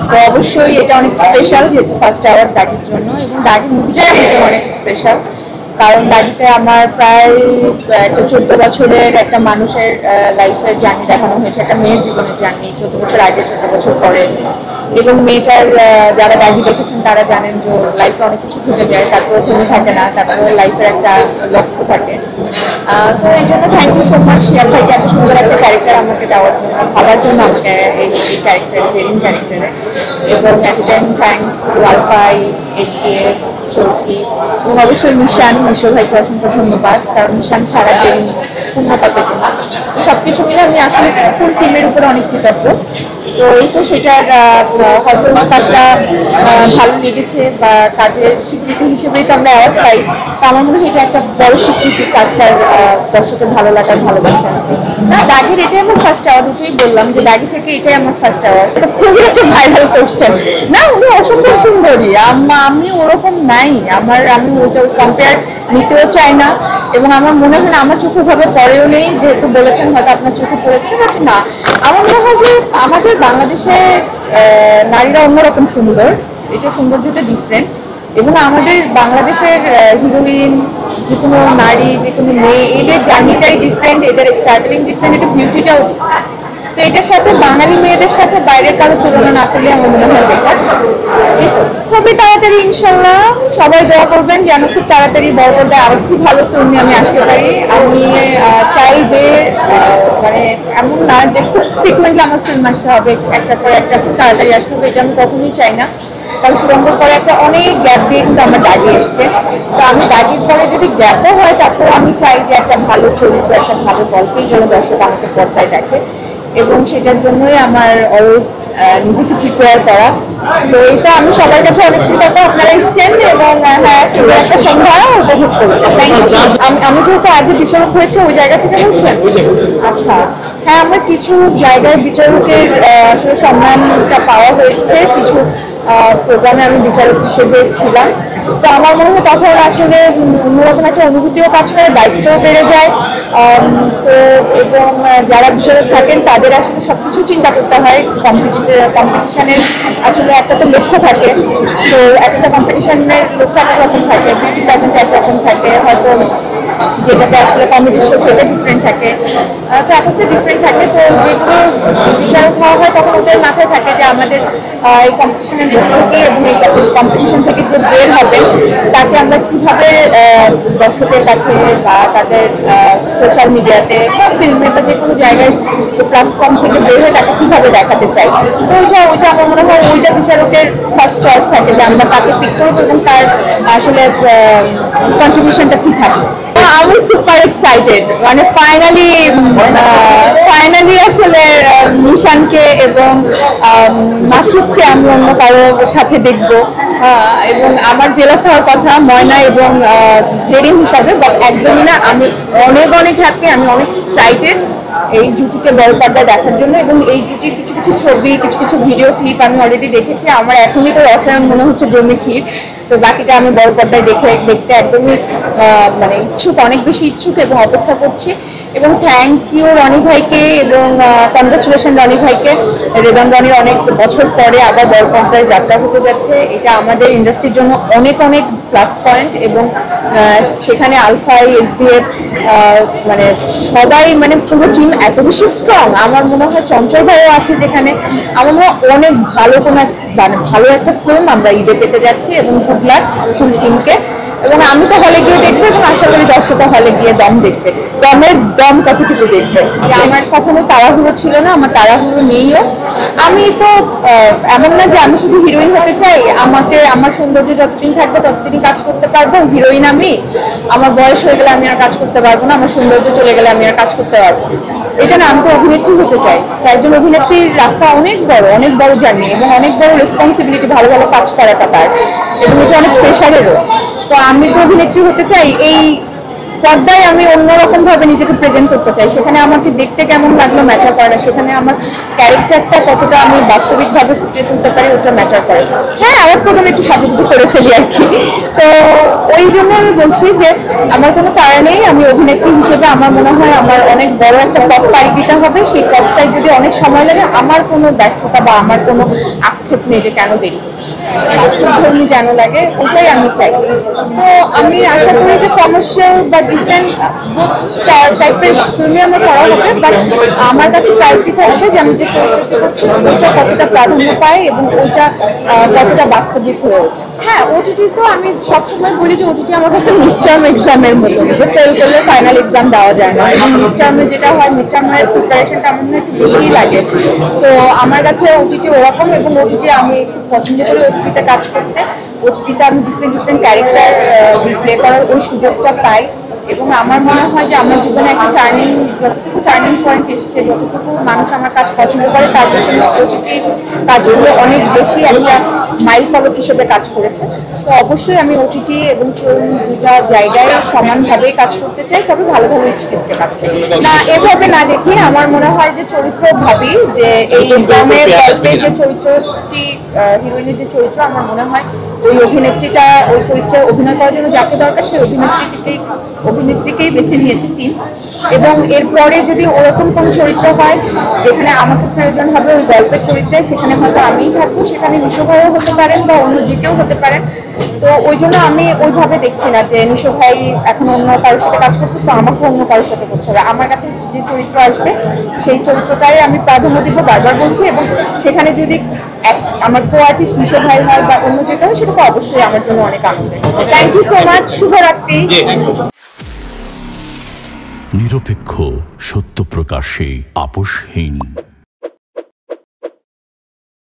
তো অবশ্যই এটা অনেক স্পেশাল, যেহেতু ফার্স্ট অ্যাওয়ার্ড দাগির জন্য, এবং দাগি মুভিটাই আমার জন্য অনেক স্পেশাল। কারণ দাগিতে আমার প্রায় একটা 14 বছরের একটা মানুষের লাইফের জার্নি দেখানো হয়েছে, একটা মেয়ের জীবনের জার্নি, 14 বছর আগে 14 বছর পরে। এবং মেয়েটার যারা দাগি দেখেছেন তারা জানেন যে লাইফে অনেক কিছু ঘটে যায়, তারপরে থেমে থাকে না, তারপরে লাইফের একটা লক্ষ্য থাকে। তো এই জন্য থ্যাংক ইউ সো মাচ শিয়াল ভাইকে এত সুন্দর একটা ক্যারেক্টার আমাকে দেওয়ার জন্য, ভাবার জন্য আমাকে এই ক্যারেক্টার জেরিন ক্যারেক্টারে। এবং at a time thanks to আলফাই, এসকে, চৌকি, এবং অবশ্যই নিশান ভাইকে অসংখ্য ধন্যবাদ, কারণ নিশান ছাড়া জেরিন পূর্ণতা পেত না। তো সব কিছু মিলে আমি আসলে ফুল টিমের উপরে অনেক কৃতজ্ঞ। তো এই তো সেটার হয়তো কাজটা ভালো লেগেছে বা কাজের স্বীকৃতি হিসেবেই তো আমরা অ্যাওয়ার্ড পাই। তো আমার মনে হয় এটা একটা বড় স্বীকৃতি কাজটার, দর্শকের ভালো লাগার, ভালোবাসা। না, দাগির এটাই আমার ফার্স্ট অ্যাওয়ার্ড, এটাই বললাম যে দাগি থেকে এটাই আমার ফার্স্ট অ্যাওয়ার্ড। এটা খুবই একটা ভাইরাল কোয়েশ্চেন। না, উনি অসম্ভব সুন্দরী, আমি ওরকম নাই, আমি ওটা কম্পেয়ার নিতেও চাই না, এবং আমার মনে হয় না আমার চোখে ভাবে পড়েও নেই, যেহেতু বলেছেন হয়তো আপনার চোখে পড়েছে, বাট না, আমার মনে হয় যে আমাদের বাংলাদেশে নারীরা অন্যরকম সুন্দর, এটা সৌন্দর্যটা ডিফারেন্ট। এবং আমাদের বাংলাদেশের হিরোইন, যে কোনো নারী, যে কোনো মেয়ে, এদের জার্নিটাই ডিফারেন্ট, এদের স্ট্রাগলিং ডিফারেন্ট, এটা বিউটিটাও। তো এটার সাথে বাঙালি মেয়েদের সাথে বাইরের কারো তুলনা না করলে আমার মনে হয় বেটার। খুবই তাড়াতাড়ি ইনশাল্লাহ সবাই দোয়া করবেন যেন খুব তাড়াতাড়ি বড় পর্দায় আরেকটি ভালো ফিল্ম নিয়ে আমি আসতে পারি। আমি চাই যে মানে এমন না যে খুব ফ্রিকুয়েন্টলি আমার ফিল্ম আসতে হবে, একটার পর একটা খুব তাড়াতাড়ি আসতে হবে, এটা আমি কখনোই চাই না। কারণ সুরঙ্গের পরে একটা অনেক গ্যাপ দিয়ে কিন্তু আমার দাগি এসছে। তো আমি দাগির পরে যদি গ্যাপও হয়, তারপর আমি চাই যে একটা ভালো চরিত্র, একটা ভালো গল্পেই যেন দর্শক আমাকে পর্দায় দেখে, এবং সেটার জন্যই আমার অলওয়েজ নিজেকে প্রিপেয়ার করা। তো এটা আমি সবার কাছে অনেক কৃতজ্ঞ, আপনারা এসছেন, এবং হ্যাঁ, শুধু একটা সন্ধ্যা উপভোগ করবো। আমি যেহেতু আগে বিচারক হয়েছে, ওই জায়গা থেকে বলছেন? আচ্ছা, হ্যাঁ, আমার কিছু জায়গায় বিচারকের আসলে সম্মানটা পাওয়া হয়েছে, কিছু প্রোগ্রামে আমি বিচারক হিসেবে ছিলাম। তো আমার মনে হয় তখন আসলে অন্যরকম একটা অনুভূতিও কাজ করে, দায়িত্বও বেড়ে যায়। তো এবং যারা বিচারক থাকেন তাদের আসলে সবকিছু চিন্তা করতে হয়, কম্পিটিশনের আসলে একটা তো লক্ষ্য থাকে। তো একটা কম্পিটিশনের লক্ষ্য একরকম থাকে, বিউটি প্যাজেন্ট একরকম থাকে, হয়তো যেটাতে আসলে কমেডি শো সেটা ডিফারেন্ট থাকে। তো এক একটা ডিফারেন্ট থাকে। তো যেগুলো বিচারক হওয়া হয় তখন ওদের মাথায় থাকে যে আমাদের এই কম্পিটিশনের লক্ষ্যকে এবং এই কম্পিটিশন থেকে যে বের হবে তাকে আমরা কীভাবে দর্শকের কাছে বা তাদের সোশ্যাল মিডিয়াতে বা ফিল্মে বা যে কোনো জায়গায় প্ল্যাটফর্ম থেকে বের হয়ে তাকে কীভাবে দেখাতে চাই। তো ওইটা আমার মনে হয় ওইটা বিচারকের ফার্স্ট চয়েস থাকে যে আমরা তাকে পিক করবো এবং তার আসলে কন্ট্রিবিউশনটা কী থাকবে। আমি সুপার এক্সাইটেড, মানে ফাইনালি আসলে নিশানকে এবং মাসুদকে আমি অন্য কারোর সাথে দেখবো, এবং আমার জেলাস হওয়ার কথা ময়না এবং জেরিন হিসাবে, বাট একদমই না। আমি অনেক হ্যাপি, আমি অনেক এক্সাইটেড এই জুটিকে বড় পর্দায় দেখার জন্য। এবং এই জুটির কিছু ছবি, কিছু ভিডিও ক্লিপ আমি অলরেডি দেখেছি। আমার এখনই তো রসায়ন মনে হচ্ছে জমি ক্লিপ। তো বাকিটা আমি বড় পর্দায় দেখতে একদমই মানে ইচ্ছুক, অনেক বেশি ইচ্ছুক এবং অপেক্ষা করছি। এবং থ্যাংক ইউ রনি ভাইকে, এবং কনগ্রাচুলেশন রনি ভাইকে। রেদন রনির অনেক বছর পরে আবার বড় পর্দায় যাত্রা হতে যাচ্ছে, এটা আমাদের ইন্ডাস্ট্রির জন্য অনেক প্লাস পয়েন্ট। এবং সেখানে আলফাই, এসবিএফ, মানে সবাই, মানে পুরো টিম এত বেশি স্ট্রং। আমার মনে হয় চঞ্চল ভাইও আছে যেখানে। আমার মনে হয় অনেক ভালো মানে ভালো একটা ফিল্ম আমরা ঈদে পেতে যাচ্ছি, এবং গুড লাক ফুল টিমকে। এবং আমি তো হলে গিয়ে দেখবো, এবং আশা করি দর্শকরা হলে গিয়ে দম দেখবে। দম কতটুকু দেখবে। আমার কখনো তাড়াহুড়ো ছিল না, আমার তাড়াহুড়ো নেইও। আমি তো এমন না যে আমি শুধু হিরোইন হতে চাই, আমার সৌন্দর্য যতদিন থাকবে ততদিনই কাজ করতে পারবো। হিরোইন আমি, আমার বয়স হয়ে গেলে আমি আর কাজ করতে পারবো না, আমার সৌন্দর্য চলে গেলে আমি আর কাজ করতে পারবো না। এটা না, আমি তো অভিনেত্রী হতে চাই। একজন অভিনেত্রীর রাস্তা অনেক বড় জার্নি, এবং অনেক বড় রেসপন্সিবিলিটি, ভালো কাজ করাটা তার, এবং এটা অনেক প্রেশারেরও। তো আমি তো অভিনেত্রী হতে চাই, এই পর্দায় আমি অন্যরকম ভাবে নিজেকে প্রেজেন্ট করতে চাই। সেখানে আমাকে দেখতে কেমন লাগলো ম্যাটার করে না, সেখানে আমার ক্যারেক্টারটা কতটা আমি বাস্তবিকভাবে ফুটিয়ে তুলতে পারি ওটা ম্যাটার করে। হ্যাঁ, আমার প্রথমে একটু সাজুগুজু করে ফেলি আর কি। তো ওই জন্য আমি বলছি যে আমার কোনো তাড়া নেই। আমি অভিনেত্রী হিসেবে আমার মনে হয় আমার অনেক বড় একটা পথ পাড়ি দিতে হবে। সেই পথটায় যদি অনেক সময় লাগে, আমার কোনো ব্যস্ততা বা আমার কোনো আক্ষেপ নেই যে কেন দেরি হচ্ছে, বাস্তবধর্মী যেন লাগে ওটাই আমি চাই। তো আমি আশা করি যে কমার্শিয়াল বা ডিফারেন্ট টাইপের ফিল্মে আমার করা হবে, বাট আমার কাছে প্রায়োরিটি থাকবে যে আমি যে চরিত্রটা করছি ওইটা কতটা প্রাধান্য পায় এবং ওইটা কতটা বাস্তবিক হয়ে ওঠে। হ্যাঁ, ওটিটি তো আমি সবসময় বলি যে ওটিটি আমার কাছে মিড টার্ম এক্সামের মতো, যে ফেল করলে ফাইনাল এক্সাম দেওয়া যায় না, এবং মিড টার্মে যেটা হয় মিড টার্মের প্রিপারেশনটা আমার মনে একটু বেশিই লাগে। তো আমার কাছে ওটিটি ওরকম, এবং ওটিটি আমি খুব পছন্দ করি ওটিটিতে কাজ করতে। ওটিটিতে আমি ডিফারেন্ট ক্যারেক্টার প্লে করার ওই সুযোগটা পাই, এবং আমার মনে হয় যে আমার জীবনে একটা যতটুকু টার্নিং পয়েন্ট এসছে, যতটুকু মানুষ আমার কাজ পছন্দ করে তার পেছনে ওটিটির কাজগুলো অনেক বেশি একটা মাইল ফলক হিসেবে কাজ করেছে। তো অবশ্যই আমি ওটিটি এবং ফিল্ম দুটা জায়গায় সমানভাবেই কাজ করতে চাই, তবে ভালো ভালো স্ক্রিপ্টে কাজ করি না, এভাবে না দেখি। আমার মনে হয় যে চরিত্র ভাবি যে এই গ্রামের গল্পে যে চরিত্রটি, হিরোইনের যে চরিত্র, আমার মনে হয় ওই অভিনেত্রীটা ওই চরিত্রে অভিনয় করার জন্য যাকে দরকার সেই অভিনেত্রীকেই বেছে নিয়েছে টিম। এবং এরপরে যদি ওরকম কোনো চরিত্র হয় যেখানে আমাকে প্রয়োজন হবে ওই গল্পের চরিত্রে, সেখানে হয়তো আমিই থাকবো, সেখানে নিশো ভাইও হতে পারেন বা অন্য যে কেউ হতে পারেন। তো ওই জন্য আমি ওইভাবে দেখছি না যে নিশো ভাই এখন অন্য কারোর সাথে কাজ করছে, তো আমাকে অন্য কারোর সাথে করতে হবে। আমার কাছে যে চরিত্র আসবে সেই চরিত্রটাই আমি প্রাধান্য দিব, বারবার বলছি। এবং সেখানে যদি আমার কো আর্টিস্ট নিশো ভাই হয় বা অন্য যে কেউ, সেটা তো অবশ্যই আমার জন্য অনেক আনন্দের। থ্যাংক ইউ সো মাচ, শুভরাত্রি। নিরপেক্ষ, সত্য প্রকাশে আপোষহীন।